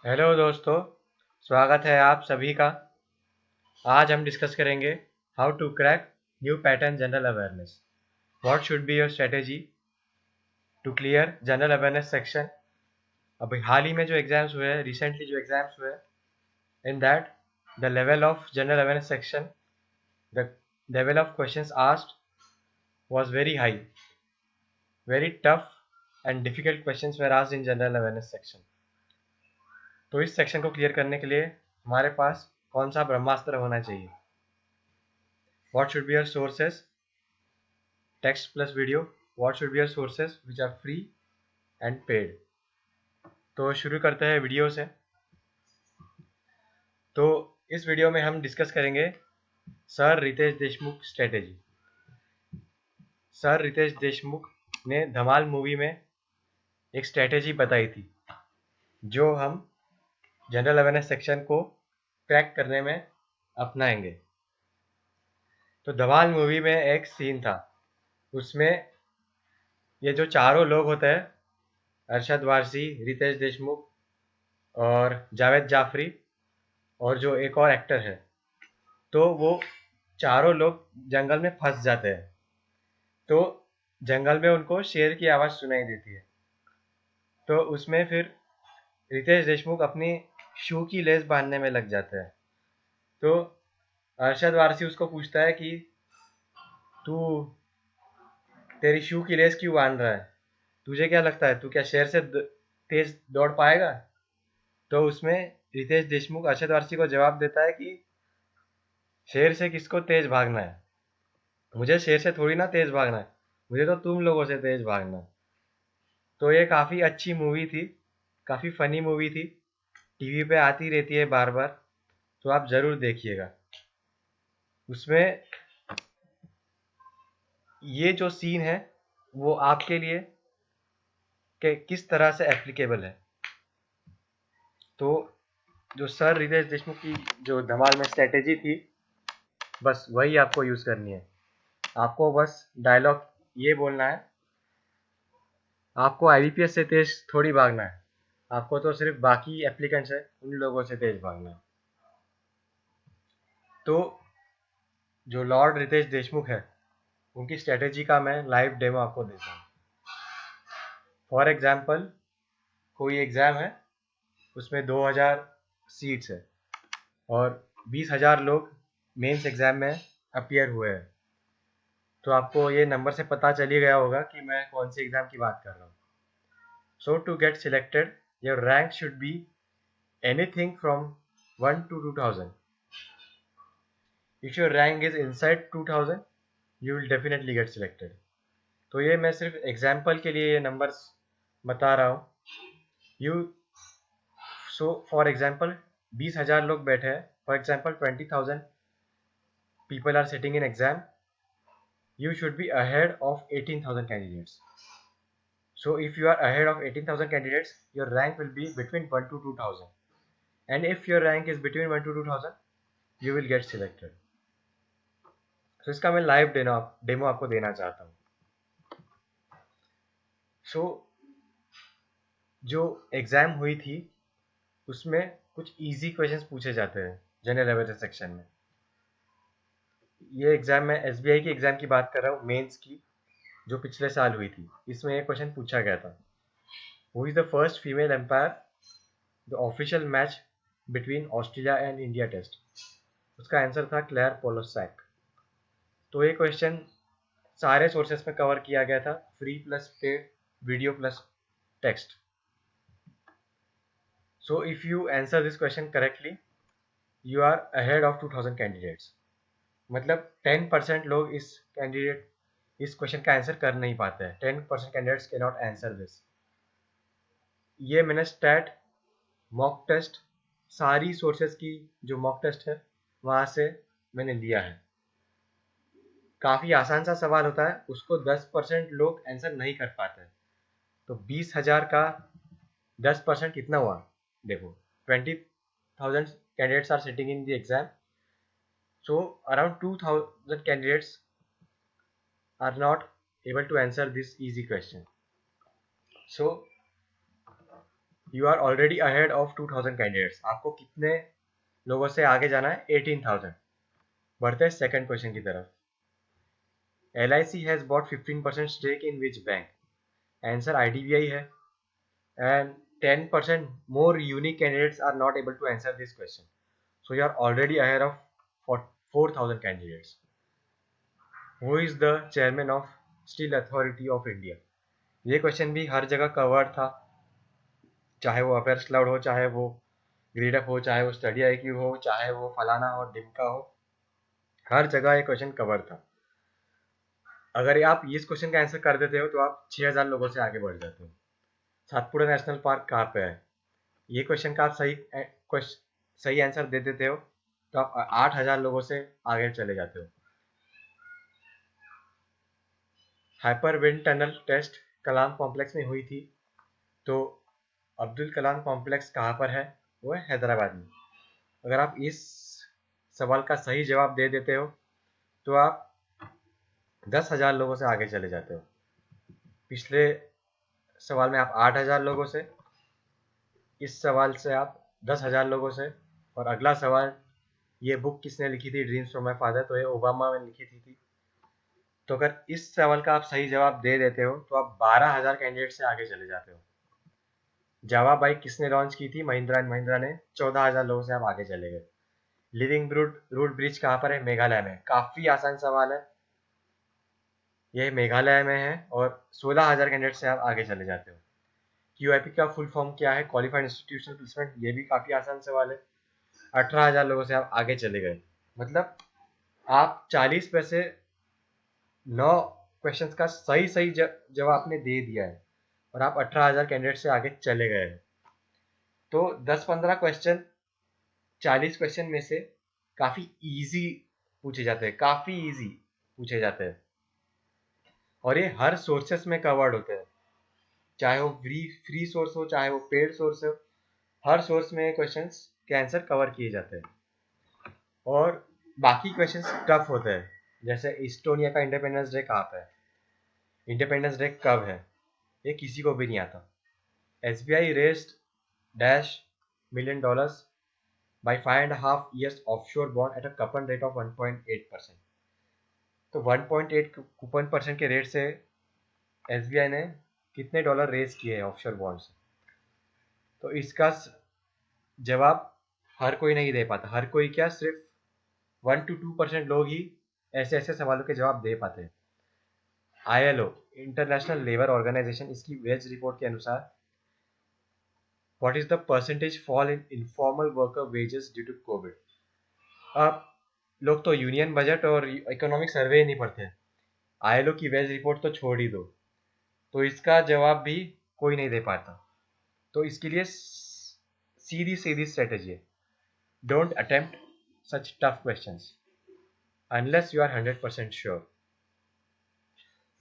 Hello दोस्तों, स्वागत है आप सभी का। आज हम डिस्कस करेंगे how to crack new pattern general awareness. What should be your strategy to clear general awareness section. अभी हाल ही में जो एग्जाम्स हुए हैं, रिसेंटली जो एग्जाम्स हुए, in that the level of general awareness section, the level of questions asked was very high, very tough and difficult questions were asked in general awareness section. तो इस सेक्शन को clear करने के लिए हमारे पास कौन सा ब्रह्मास्त्र होना चाहिए? What should be your sources? Text plus video. What should be your sources which are free and paid? तो शुरू करते हैं वीडियो से। तो इस वीडियो में हम डिस्कस करेंगे sir Ritesh Deshmukh strategy. Sir Ritesh Deshmukh ने धमाल मूवी में एक स्ट्रेटेजी बताई थी जो हम जनरल अवेयरनेस सेक्शन को क्रैक करने में अपनाएंगे। तो धमाल मूवी में एक सीन था, उसमें ये जो चारों लोग होते हैं, अरशद वारसी, रितेश देशमुख और जावेद जाफरी और जो एक और एक्टर है, तो वो चारों लोग जंगल में फंस जाते हैं। तो जंगल में उनको शेर की आवाज़ सुनाई देती है। तो उसमें फिर रितेश देशमुख अपनी शू की लेस बांधने में लग जाते हैं। तो अरशद वारसी उसको पूछता है कि तू तेरी शू की लेस क्यों बांध रहा है, तुझे क्या लगता है तू क्या शेर से तेज दौड़ पाएगा? तो उसमें रितेश देशमुख अरशद वारसी को जवाब देता है कि शेर से किसको तेज भागना है, मुझे शेर से थोड़ी ना तेज भागना है, मुझे तो तुम लोगों से तेज भागना है। तो ये काफ़ी अच्छी मूवी थी, काफ़ी फनी मूवी थी, टीवी पे आती रहती है बार बार, तो आप ज़रूर देखिएगा। उसमें ये जो सीन है वो आपके लिए कि किस तरह से एप्लीकेबल है। तो जो सर रितेश देशमुख की जो धमाल में स्ट्रेटेजी थी, बस वही आपको यूज़ करनी है। आपको बस डायलॉग ये बोलना है, आपको आईबीपीएस से तेज थोड़ी भागना है, आपको तो सिर्फ बाकी एप्लीकेंट्स है उन लोगों से तेज भागना है। तो जो लॉर्ड रितेश देशमुख है, उनकी स्ट्रेटेजी का मैं लाइव डेमो आपको देता हूँ। फॉर एग्जाम्पल, कोई एग्ज़ाम है, उसमें 2000 सीट्स है और 20,000 लोग मेंस एग्ज़ाम में अपीयर हुए हैं। तो आपको ये नंबर से पता चल ही गया होगा कि मैं कौन सी एग्ज़ाम की बात कर रहा हूँ। So to get selected, your rank should be anything from 1 to 2000. If your rank is inside 2000, you will definitely get selected. तो ये मैं सिर्फ एग्जाम्पल के लिए ये नंबर्स बता रहा हूँ। यू सो फॉर एग्जाम्पल 20,000 लोग बैठे हैं, for example 20,000 people are sitting in exam, you should be ahead of 18,000 candidates. So if you are ahead of 18,000 candidates, your rank will be between 1 to 2,000. And if your rank is between 1 to 2,000, you will get selected. तो इसका मैं live demo आपको देना चाहता हूँ। सो जो exam हुई थी उसमें कुछ इजी क्वेश्चंस पूछे जाते हैं जनरल अवेयरनेस सेक्शन में। ये एग्ज़ाम मैं एसबीआई की एग्ज़ाम की बात कर रहा हूँ, मेंस की, जो पिछले साल हुई थी। इसमें एक क्वेश्चन पूछा गया था, who is the first female umpire the official match between Australia and India test. उसका आंसर था क्लेयर पोलोसैक। तो ये क्वेश्चन सारे सोर्सेस में कवर किया गया था, free plus paid, video plus text. So if you answer this question correctly, you are ahead of 2000 candidates. मतलब 10% लोग इस क्वेश्चन का आंसर कर नहीं पाते हैं। 10% candidates can not answer this. ये मैंने स्टैट, मॉक टेस्ट, सारी सोर्सेज की जो मॉक टेस्ट है वहाँ से मैंने लिया है। काफ़ी आसान सा सवाल होता है, उसको 10% लोग आंसर नहीं कर पाते हैं। तो 20,000 का 10% कितना हुआ देखो, 20,000 candidates are sitting in the exam, so around 2,000 candidates are not able to answer this easy question. So you are already ahead of 2000 candidates. आपको कितने लोगों से आगे जाना है? 18,000। बढ़ते हैं सेकंड क्वेश्चन की तरफ। LIC has bought 15% stake in which bank? Answer IDBI है। And 10% more unique candidates are not able to answer this question. So you are already ahead of 4,000 candidates. Who is the chairman of Steel Authority of India? ये question भी हर जगह covered था, चाहे वो affairs cloud हो, चाहे वो ग्रीडअप हो, चाहे वो स्टडी IQ हो, चाहे वो फलाना हो, डिमका हो, हर जगह ये क्वेश्चन कवर था। अगर आप इस क्वेश्चन का आंसर कर देते हो तो आप 6,000 लोगों से आगे बढ़ जाते हो। सातपुड़ा नेशनल पार्क कहाँ पे है? ये क्वेश्चन का आप सही आंसर दे देते हो तो आप 8,000 लोगों से आगे चले जाते हो। हाइपर विंड टनल टेस्ट कलाम कॉम्प्लेक्स में हुई थी, तो अब्दुल कलाम कॉम्प्लेक्स कहाँ पर है? वो है हैदराबाद में। अगर आप इस सवाल का सही जवाब दे देते हो तो आप 10,000 लोगों से आगे चले जाते हो। पिछले सवाल में आप 8,000 लोगों से, इस सवाल से आप 10,000 लोगों से, और अगला सवाल, ये बुक किसने लिखी थी? ड्रीम्स फ्रॉम माय फादर, तो ये ओबामा ने लिखी थी। तो अगर इस सवाल का आप सही जवाब दे देते हो तो आप 12,000 कैंडिडेट से आगे चले जाते हो। जावा बाइक किसने लॉन्च की थी? महिंद्रा एंड महिंद्रा ने। 14,000 लोगों से आप आगे चले गए। लिविंग रूट ब्रिज कहाँ पर है? मेघालय में। काफी आसान सवाल है, ये मेघालय में है, और 16,000 कैंडिडेट से आप आगे चले जाते हो। QIP का फुल फॉर्म क्या है? Qualified institutional placement. ये भी काफी आसान सवाल है। 18,000 लोगों से आप आगे चले गए। मतलब आप 40 में से 9 क्वेश्चंस का सही सही जवाब आपने दे दिया है, और आप 18,000 कैंडिडेट से आगे चले गए हैं। तो 10-15 क्वेश्चन 40 क्वेश्चन में से काफी इजी पूछे जाते हैं, काफी इजी पूछे जाते हैं, और ये हर सोर्सेस में कवर्ड होते हैं, चाहे वो फ्री सोर्स हो, चाहे वो पेड सोर्स हो, हर सोर्स में क्वेश्चंस के आंसर कवर किए जाते हैं। और बाकी क्वेश्चंस टफ होते हैं, जैसे इस्टोनिया का इंडिपेंडेंस डे कहाँ पे है? इंडिपेंडेंस डे कब है? ये किसी को भी नहीं आता। SBI raised $1 million by 5.5 years offshore bond at a coupon rate of 1.8%। तो 1.8 कूपन परसेंट के रेट से SBI ने कितने डॉलर रेज किए हैं ऑफशोर बॉन्ड से? तो इसका जवाब हर कोई नहीं दे पाता। हर कोई क्या, सिर्फ 1 to 2% लोग ही ऐसे ऐसे सवालों के जवाब दे पाते हैं। ILO, इंटरनेशनल लेबर ऑर्गेनाइजेशन, इसकी वेज रिपोर्ट के अनुसार what is the percentage fall in informal worker wages due to covid? अब लोग तो यूनियन बजट और इकोनॉमिक सर्वे ही नहीं पढ़ते, ILO की वेज रिपोर्ट तो छोड़ ही दो, तो इसका जवाब भी कोई नहीं दे पाता। तो इसके लिए सीधी सीधी स्ट्रेटेजी है, don't attempt such tough questions unless you are 100% sure.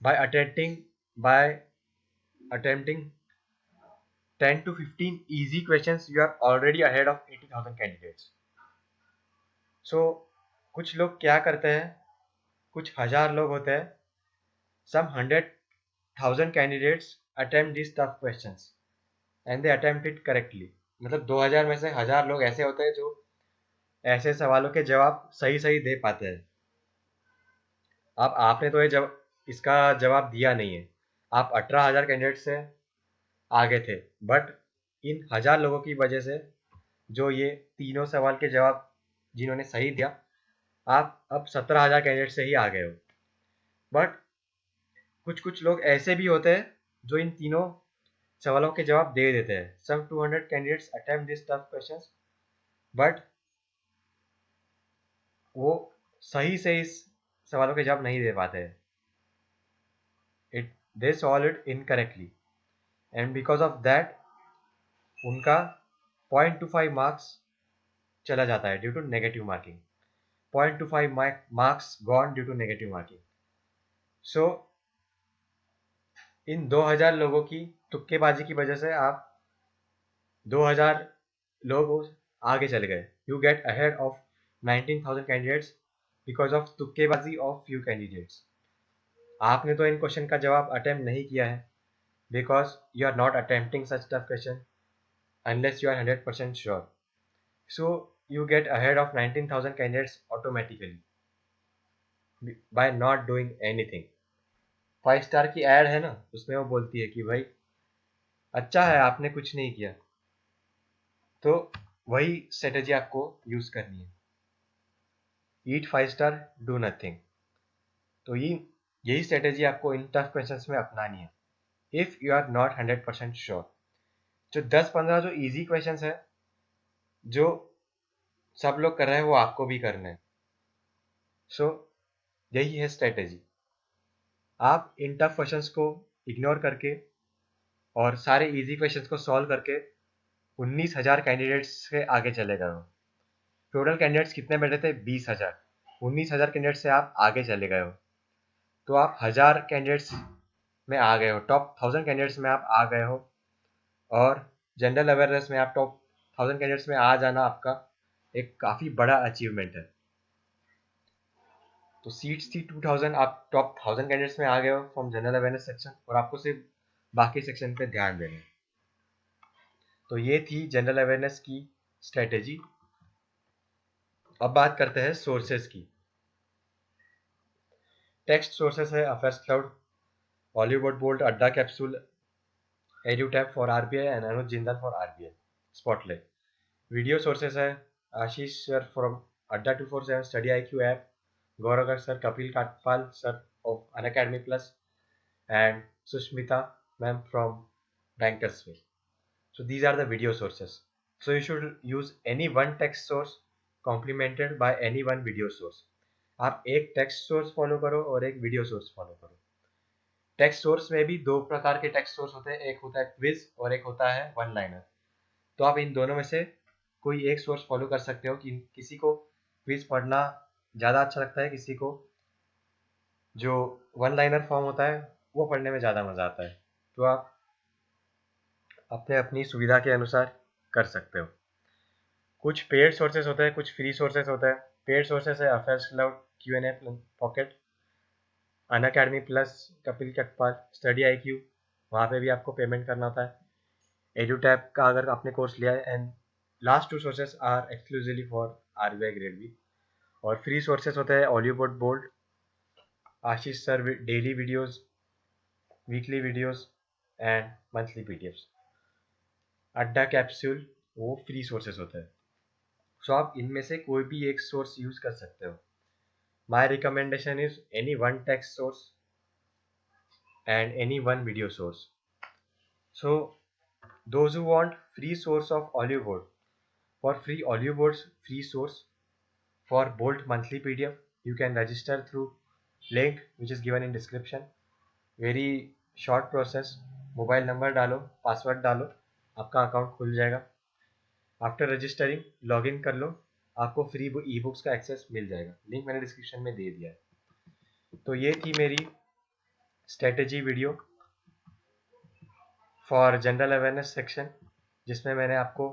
By attempting 10 to 15 easy questions, you are already ahead of 80,000 candidates. So कुछ लोग क्या करते हैं, कुछ हजार लोग होते हैं, some 100,000 candidates attempt these tough questions and they attempt it correctly। मतलब 2000 में से 1000 लोग ऐसे होते हैं जो ऐसे सवालों के जवाब सही सही दे पाते हैं। अब आपने तो इसका जवाब दिया नहीं है, आप 18,000 कैंडिडेट से आगे थे, बट इन 1000 लोगों की वजह से, जो ये तीनों सवाल के जवाब जिन्होंने सही दिया, आप अब 17,000 कैंडिडेट से ही आ गए हो। बट कुछ कुछ लोग ऐसे भी होते हैं जो इन तीनों सवालों के जवाब दे देते हैं। सम 200 candidates attempt this tough questions, but वो सही से इस सवालों के जवाब नहीं दे पाते हैं। They solve it incorrectly, and because of that उनका 0.25 मार्क्स चला जाता है due to negative marking. 0.25 marks gone due to negative marking. So इन 2000 लोगों की तुक्केबाजी की वजह से आप 2000 लोग आगे चले गए। You get ahead of 19,000 candidates because of तुक्केबाजी ऑफ फ्यू कैंडिडेट्स। आपने तो इन क्वेश्चन का जवाब अटेम्प्ट नहीं किया है, because you are not attempting such tough question, unless you are 100% sure. So you get ahead of 19,000 candidates automatically by not doing anything. 5 star की add है ना, उसमें वो बोलती है कि भाई अच्छा है आपने कुछ नहीं किया, तो वही स्ट्रेटेजी आपको यूज करनी है। ईट 5 स्टार, डू नथिंग। तो यही स्ट्रेटेजी आपको इन टफ क्वेश्चंस में अपनानी है if you are not 100% sure. जो 10-15 जो इजी क्वेश्चंस है जो सब लोग कर रहे हैं वो आपको भी करना है। सो यही है स्ट्रेटेजी। आप इन टफ क्वेश्चंस को इग्नोर करके और सारे इजी क्वेश्चंस को सॉल्व करके 19,000 कैंडिडेट्स से आगे चले गए हो। टोटल कैंडिडेट्स कितने बैठे थे? 20,000। 19,000 कैंडिडेट से आप आगे चले गए हो, तो आप 1000 कैंडिडेट्स में आ गए हो, टॉप 1000 कैंडिडेट्स में आप आ गए हो। और जनरल अवेयरनेस में आप टॉप 1000 कैंडिडेट्स में आ जाना आपका एक काफ़ी बड़ा अचीवमेंट है। तो सीट्स थी 2000, आप टॉप 1000 कैंडिडेट्स में आ गए हो फ्रॉम जनरल अवेयरनेस सेक्शन, और आपको सिर्फ बाकी सेक्शन पे ध्यान देना है। तो ये थी जनरल अवेयरनेस की स्ट्रेटेजी। अब बात करते हैं सोर्सेज की। टेक्स्ट सोर्सेज है affairs cloud, Hollywood bolt, Adda capsule, Edutap for RBI and Anuj Jindal for RBI, spotlight. Video sources है Ashish sir from Adda 247, study IQ app, Gaurav sir, Kapil Katpal sir of Unacademy plus, and Sushmita ma'am from Bankersville. So these are the video sources. So you should use any one text source complemented by any one video source. आप एक text source follow करो और एक video source follow करो। Text source में भी दो प्रकार के टेक्स्ट सोर्स होते हैं, एक होता है क्विज और एक होता है वन लाइनर। तो आप इन दोनों में से कोई एक सोर्स फॉलो कर सकते हो। कि किसी को क्विज पढ़ना ज़्यादा अच्छा लगता है, किसी को जो वन लाइनर फॉर्म होता है वो पढ़ने में ज़्यादा मज़ा आता है। तो आप अपने अपनी सुविधा के अनुसार कर सकते हो। कुछ पेड सोर्सेज होते हैं, कुछ फ्री सोर्सेज होते हैं। पेड सोर्सेज है affairs cloud, Q&A pocket, Unacademy plus, Kapil Katpal, study IQ, वहाँ पे भी आपको पेमेंट करना होता है। एडुटैप का अगर आपने कोर्स लिया है। And last 2 sources are exclusively for RBI grade B. और फ्री सोर्सेज होते हैं हॉलीवुड बोल्ट, Ashish sir daily videos, weekly videos and monthly PDFs। Adda capsule वो फ्री सोर्सेज होते हैं। सो आप इनमें से कोई भी एक सोर्स यूज कर सकते हो। My recommendation is any one text source and any one video source. So those who want free source of Hollywood, for free Hollywood's free source for Bolt monthly PDF, you can register through link which is given in description. Very short process, mobile number डालो, password डालो, आपका account खुल जाएगा। After registering log in कर लो, आपको free e books का access मिल जाएगा। Link मैंने डिस्क्रिप्शन में दे दिया है। तो ये थी मेरी strategy video for general awareness section, जिसमें मैंने आपको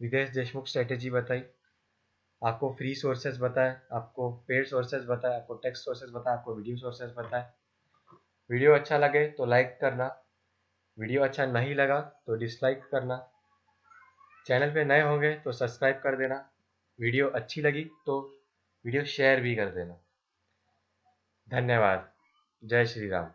विदेश देशमुख स्ट्रेटेजी बताई, आपको फ्री सोर्सेज बताए, आपको पेड सोर्सेज बताए, आपको टेक्स्ट सोर्सेज बताए, आपको वीडियो सोर्सेज बताए। वीडियो अच्छा लगे तो लाइक करना, वीडियो अच्छा नहीं लगा तो डिसलाइक करना। चैनल पे नए होंगे तो सब्सक्राइब कर देना। वीडियो अच्छी लगी तो वीडियो शेयर भी कर देना। धन्यवाद। जय श्री राम।